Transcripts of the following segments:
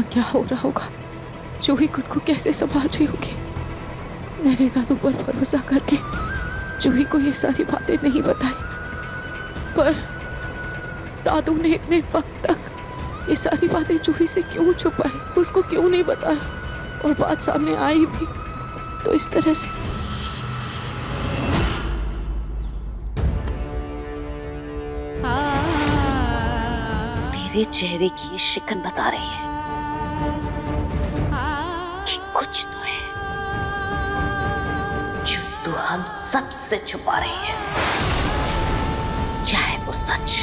वहां क्या हो रहा होगा, जूही खुद को कैसे संभाल रही होगी। मैंने दादू पर भरोसा करके जूही को ये सारी बातें नहीं बताई, पर दादू ने इतने वक्त तक ये सारी बातें जूही से क्यों छुपाई, उसको क्यों नहीं बताई, और बात सामने आई भी तो इस तरह से। तेरे चेहरे की शिकन बता रही है कि कुछ तो है जो तू हम सब से छुपा रही है। क्या है वो सच?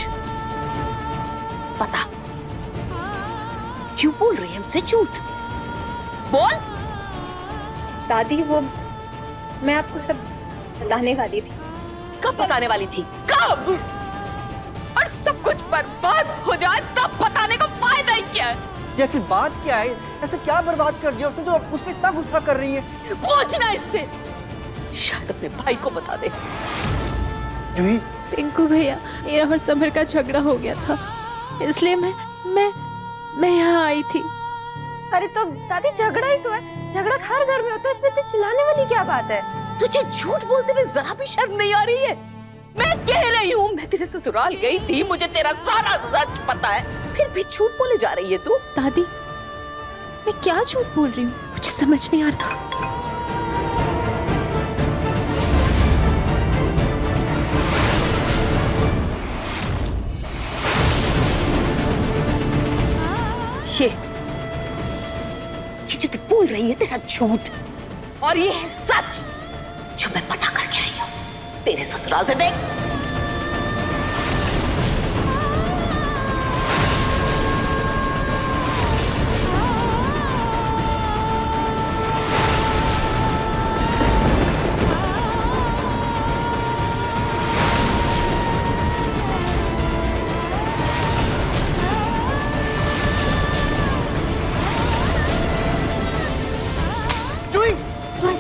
पता क्यों बोल रही है हमसे झूठ? बोल। दादी, वो मैं आपको सब बताने वाली थी। कब बताने वाली थी? कब? और सब कुछ बर्बाद हो जाए तब बताने का फायदा ही क्या है? या फिर बात क्या है? ऐसे क्या बर्बाद कर दिया उसने जो आप उस पे इतना गुस्सा कर रही है? पूछना इससे, शायद अपने भाई को बता दे। जूही, पिंकू भैया, मेरा और समर का झगड़ा हो गया था, इसलिए मैं यहाँ आई थी। अरे तो दादी, झगड़ा ही तो है, झगड़ा हर घर में होता है, इसमें इतनी चिल्लाने वाली क्या बात है? तुझे झूठ बोलते हुए जरा भी शर्म नहीं आ रही है? मैं कह रही हूँ, मैं तेरे ससुराल गई थी, मुझे तेरा सारा सच पता है, फिर भी झूठ बोले जा रही है तू। दादी, मैं क्या झूठ बोल रही हूँ, मुझे समझ नहीं आ रहा। ये जो तू बोल रही है तेरा झूठ, और ये है सच जो मैं पता करके आई हूँ तेरे ससुराल से। देख, जूही, जूही।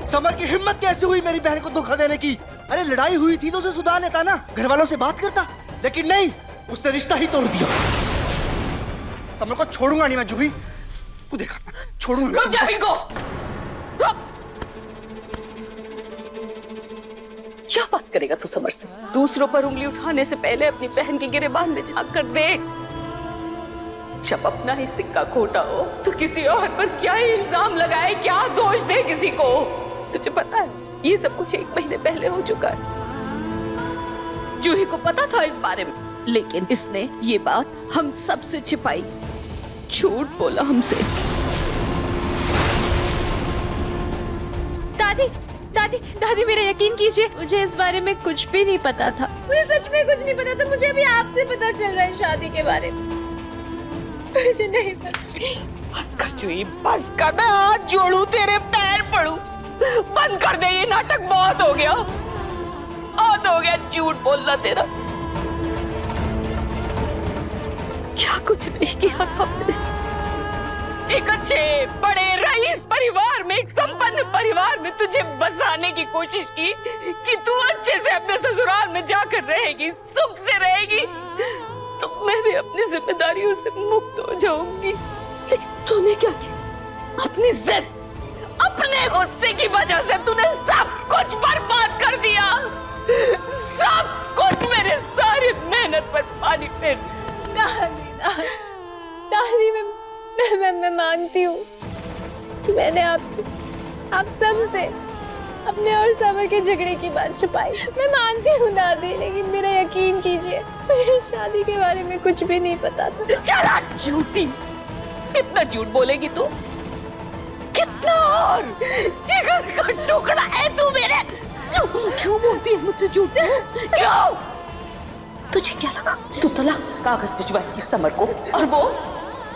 समर की हिम्मत कैसे हुई मेरी बहन को धोखा देने की? अरे लड़ाई हुई थी तो उसे सुधार लेता ना, घर वालों से बात करता, लेकिन नहीं, उसने रिश्ता ही तोड़ दिया। समर को छोड़ूंगा नहीं मैं जूही, तू देखा, छोड़ूंगा। रुक जा बिंगो, रुक। क्या बात करेगा तू समर से? दूसरों पर उंगली उठाने से पहले अपनी बहन के गिरेबान में झांक कर देख। जब अपना ही सिक्का खोटा हो तो किसी और पर क्या ही इल्जाम लगाए, क्या दोष दे किसी को। तुझे पता है ये सब कुछ 1 महीने पहले हो चुका है। जूही को पता था इस बारे में, लेकिन इसने ये बात हम सब से छिपाई, झूठ बोला हमसे। दादी, दादी, दादी, मेरा यकीन कीजिए, मुझे इस बारे में कुछ भी नहीं पता था। मुझे सच में कुछ नहीं पता था, मुझे अभी आपसे पता चल रहा है शादी के बारे में। मुझे नहीं पता। बस कर जूही, बस कर, मैं हाथ जोड़ू, तेरे पैर पड़ू, बंद कर दे, ये नाटक बहुत हो गया, बहुत हो गया झूठ बोलना तेरा। क्या कुछ नहीं किया था मैंने। एक अच्छे बड़े रईस परिवार में, एक संपन्न परिवार में तुझे बसाने की कोशिश की कि तू अच्छे से अपने ससुराल में जाकर रहेगी, सुख से रहेगी, तो मैं भी अपनी जिम्मेदारियों से मुक्त हो जाऊंगी। लेकिन तूने क्या किया? अपनी जिद, अपने गुस्से की वजह से तूने सब कुछ बर्बाद कर दिया, सब कुछ, मेरे सारी मेहनत पर पानी फेर दिया। दादी, दादी, मैं मानती हूँ कि मैंने आप सबसे अपने और समर के झगड़े की बात छुपाई। मैं मानती हूँ दादी, लेकिन मेरा यकीन कीजिए, मुझे शादी के बारे में कुछ भी नहीं पता था। चला झूठी, कितना झूठ बोलेगी तू? कितना? और जिगर का टुकड़ा है तू मेरे। क्यों बोलती है मुझसे झूठ? क्यों? तुझे क्या लगा तू तलाक कागज भिजवाएगी समर को, और वो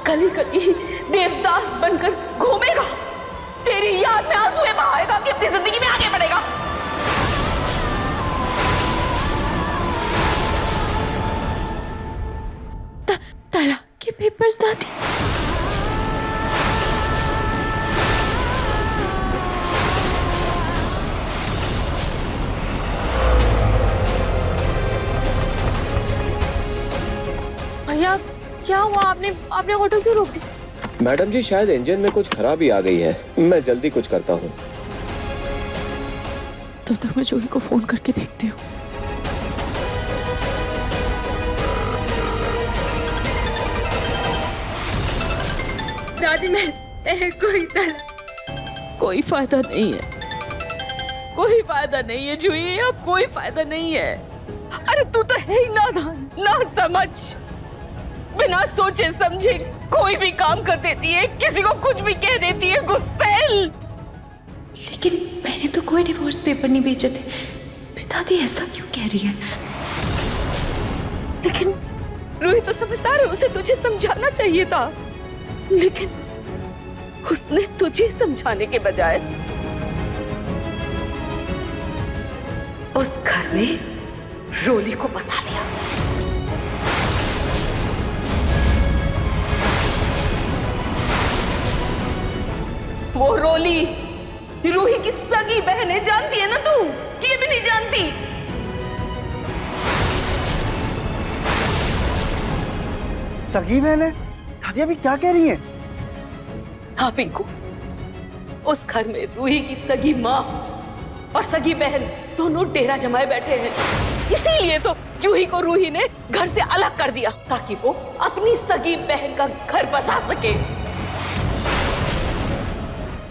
गली गली देवदास बनकर घूमेगा, तेरी याद में आंसू बहाएगा कि अपनी जिंदगी में आगे बढ़ेगा? तलाक के पेपर्स दादी? क्या हुआ? आपने ऑटो क्यों रोक दी? मैडम जी शायद इंजन में कुछ खराबी आ गई है, मैं जल्दी कुछ करता हूँ। तब तक मैं जूही को फोन करके देखती हूँ। दादी मैं कोई फायदा नहीं है, कोई फायदा नहीं है जूही, अब कोई फायदा नहीं है। अरे तू तो है ही नादान, ना समझ, बिना सोचे समझे कोई भी काम कर देती है, किसी को कुछ भी कह देती है, गुस्सेल। लेकिन मैंने तो कोई डिवोर्स पेपर नहीं भेजे थे, फिर दादी ऐसा क्यों कह रही है? लेकिन रूही तो समझदार है, उसे तुझे समझाना चाहिए था, लेकिन उसने तुझे समझाने के बजाय उस घर में रोली को बसा लिया। वो रोली रूही की सगी बहन है, जानती है ना तू? ये भी नहीं जानती? सगी बहन है? दादी अभी क्या कह रही है? हाँ पिंकू, उस घर में रूही की सगी माँ और सगी बहन दोनों डेरा जमाए बैठे हैं। इसीलिए तो जूही को रूही ने घर से अलग कर दिया, ताकि वो अपनी सगी बहन का घर बसा सके।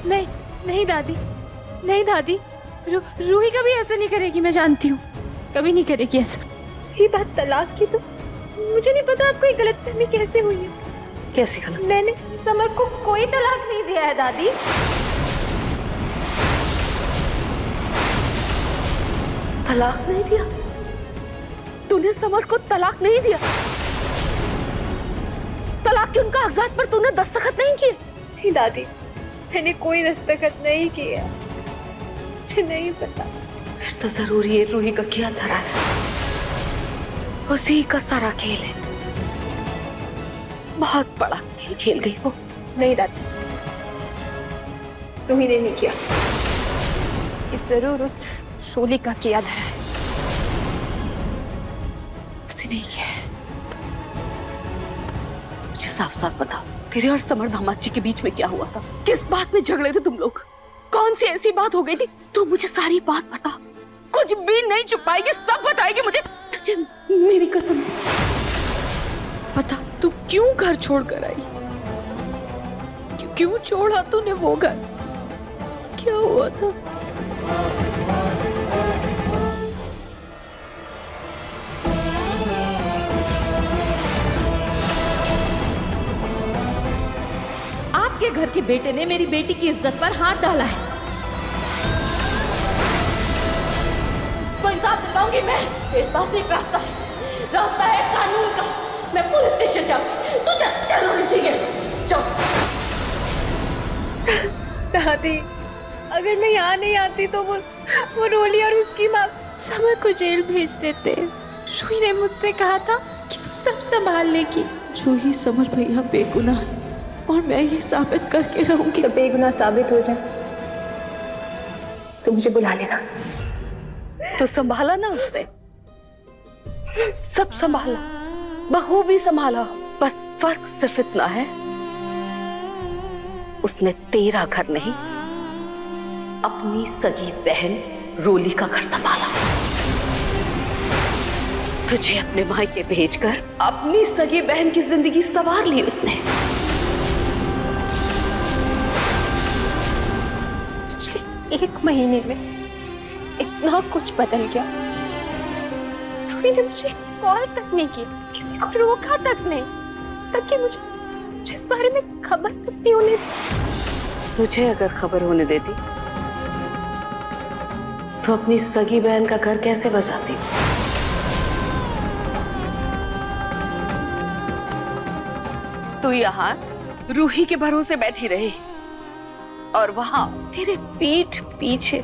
नहीं नहीं दादी, नहीं दादी, रूही कभी ऐसा नहीं करेगी, मैं जानती हूँ, कभी नहीं करेगी ऐसा। ये बात तलाक की तो मुझे नहीं पता आपको ये गलतफहमी कैसे हुई है। कैसी गलत? मैंने समर को कोई तलाक नहीं दिया है दादी। तलाक नहीं दिया? तूने समर को तलाक नहीं दिया? तलाक के उनका कागजात पर तूने दस्तखत नहीं किए? नहीं दादी, मैंने कोई दस्तखत नहीं किया, मुझे नहीं पता। फिर तो जरूर ये रूही का किया धरा है, उसी का सारा खेल है। बहुत बड़ा खेल खेल गई वो। नहीं दादी, रूही ने नहीं किया, ये जरूर उस शोली का किया धरा है, उसे नहीं किया है। मुझे साफ साफ बताओ, तेरे और समर दामाद जी के बीच में क्या हुआ था? किस बात में झगड़े थे तुम लोग? कौन सी ऐसी बात हो गई थी? तू मुझे सारी बात बता, कुछ भी नहीं छुपाएगी, सब बताएगी मुझे। तुझे मेरी कसम बता, तू क्यों घर छोड़कर आई? क्यों छोड़ा तूने वो घर? क्या हुआ था? आपके घर के बेटे ने मेरी बेटी की इज्जत पर हाथ डाला है, तो इंसाफ दिलवाऊंगी मैं। मेरे पास एक रास्ता है कानून का। मैं पुलिस स्टेशन जाऊंगी, तू चल चल ठीक है चल। दादी, अगर मैं यहाँ नहीं आती तो वो रोली और उसकी माँ समर को जेल भेज देते। रूही ने मुझसे कहा था कि वो सब संभाल लेगी। जूही समर भैया बेगुनाह है और मैं ये साबित करके रहूंगी। तो बेगुनाह साबित हो जाए तो मुझे बुला लेना। तो संभाला ना उसने, सब संभाला, बहू भी संभाला। बस फर्क सिर्फ इतना है, उसने तेरा घर नहीं, अपनी सगी बहन रोली का घर संभाला। तुझे अपने मायके भेजकर अपनी सगी बहन की जिंदगी संवार ली उसने। पिछले 1 महीने में इतना कुछ बदल गया। रूही ने मुझे कॉल तक नहीं की, किसी को रोका तक नहीं, ताकि मुझे इस बारे में खबर तक नहीं होने दी। तुझे अगर खबर होने देती तो अपनी सगी बहन का घर कैसे बसाती? तू यहाँ रूही के भरोसे बैठी रही और वहां तेरे पीठ पीछे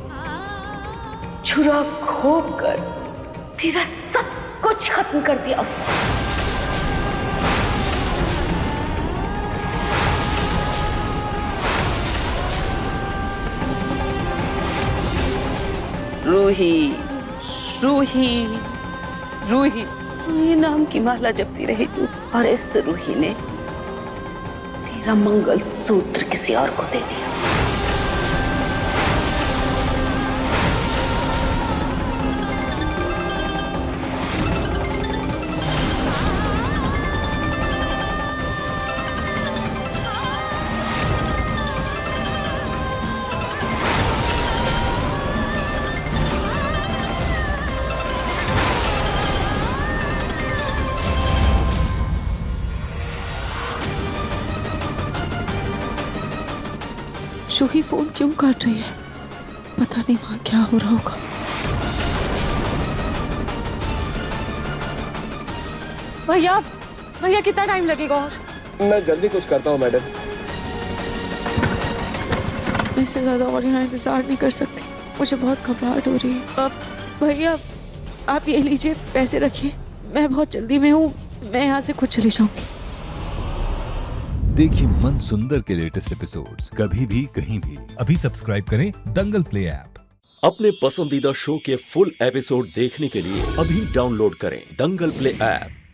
छुरा घोंप कर तेरा सब कुछ खत्म कर दिया उसने। रूही, रूही, रूही, ये नाम की माला जपती रही तू और इस रूही ने तेरा मंगल सूत्र किसी और को दे दिया। जूही फोन क्यों काट रही है? पता नहीं वहां क्या हो रहा होगा। भैया भैया कितना टाइम लगेगा और? मैं जल्दी कुछ करता हूँ मैडम। इससे ज्यादा और यहाँ इंतजार नहीं कर सकती, मुझे बहुत घबराहट हो रही है। अब भैया आप ये लीजिए, पैसे रखिए, मैं बहुत जल्दी में हूँ, मैं यहाँ से खुद चली जाऊंगी। देखिए मन सुंदर के लेटेस्ट एपिसोड्स कभी भी कहीं भी। अभी सब्सक्राइब करें दंगल प्ले ऐप। अपने पसंदीदा शो के फुल एपिसोड देखने के लिए अभी डाउनलोड करें दंगल प्ले ऐप।